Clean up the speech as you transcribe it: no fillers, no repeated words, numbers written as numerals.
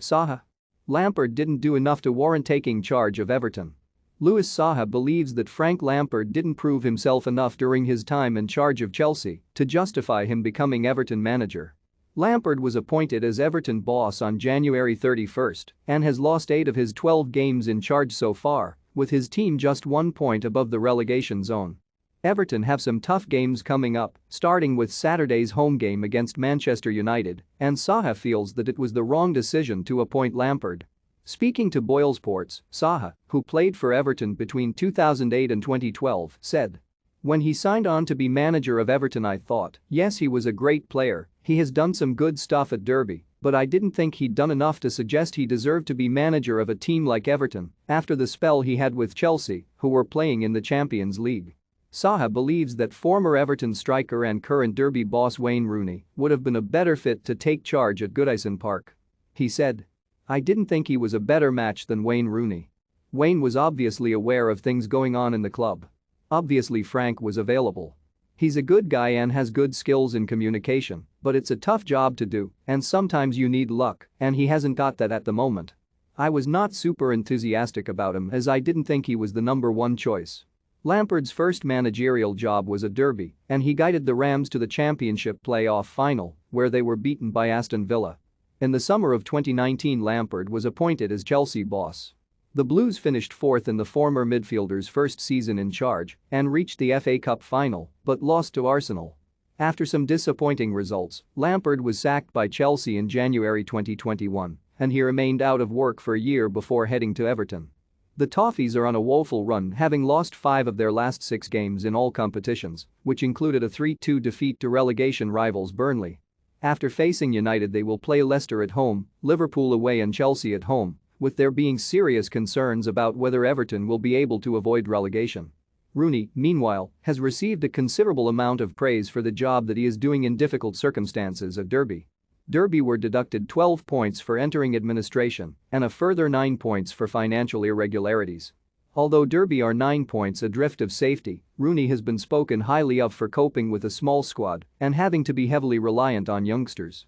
Saha. Lampard didn't do enough to warrant taking charge of Everton. Louis Saha believes that Frank Lampard didn't prove himself enough during his time in charge of Chelsea to justify him becoming Everton manager. Lampard was appointed as Everton boss on January 31 and has lost 8 of his 12 games in charge so far, with his team just 1 point above the relegation zone. Everton have some tough games coming up, starting with Saturday's home game against Manchester United, and Saha feels that it was the wrong decision to appoint Lampard. Speaking to BoyleSports, Saha, who played for Everton between 2008 and 2012, said, "When he signed on to be manager of Everton I thought, yes, he was a great player, he has done some good stuff at Derby, but I didn't think he'd done enough to suggest he deserved to be manager of a team like Everton after the spell he had with Chelsea, who were playing in the Champions League." Saha believes that former Everton striker and current Derby boss Wayne Rooney would have been a better fit to take charge at Goodison Park. He said, "I didn't think he was a better match than Wayne Rooney. Wayne was obviously aware of things going on in the club. Obviously Frank was available. He's a good guy and has good skills in communication, but it's a tough job to do and sometimes you need luck, and he hasn't got that at the moment. I was not super enthusiastic about him as I didn't think he was the #1 choice." Lampard's first managerial job was at Derby, and he guided the Rams to the Championship playoff final, where they were beaten by Aston Villa. In the summer of 2019, Lampard was appointed as Chelsea boss. The Blues finished 4th in the former midfielder's first season in charge and reached the FA Cup final, but lost to Arsenal. After some disappointing results, Lampard was sacked by Chelsea in January 2021, and he remained out of work for a year before heading to Everton. The Toffees are on a woeful run, having lost 5 of their last 6 games in all competitions, which included a 3-2 defeat to relegation rivals Burnley. After facing United, they will play Leicester at home, Liverpool away and Chelsea at home, with there being serious concerns about whether Everton will be able to avoid relegation. Rooney, meanwhile, has received a considerable amount of praise for the job that he is doing in difficult circumstances at Derby. Derby were deducted 12 points for entering administration and a further 9 points for financial irregularities. Although Derby are 9 points adrift of safety, Rooney has been spoken highly of for coping with a small squad and having to be heavily reliant on youngsters.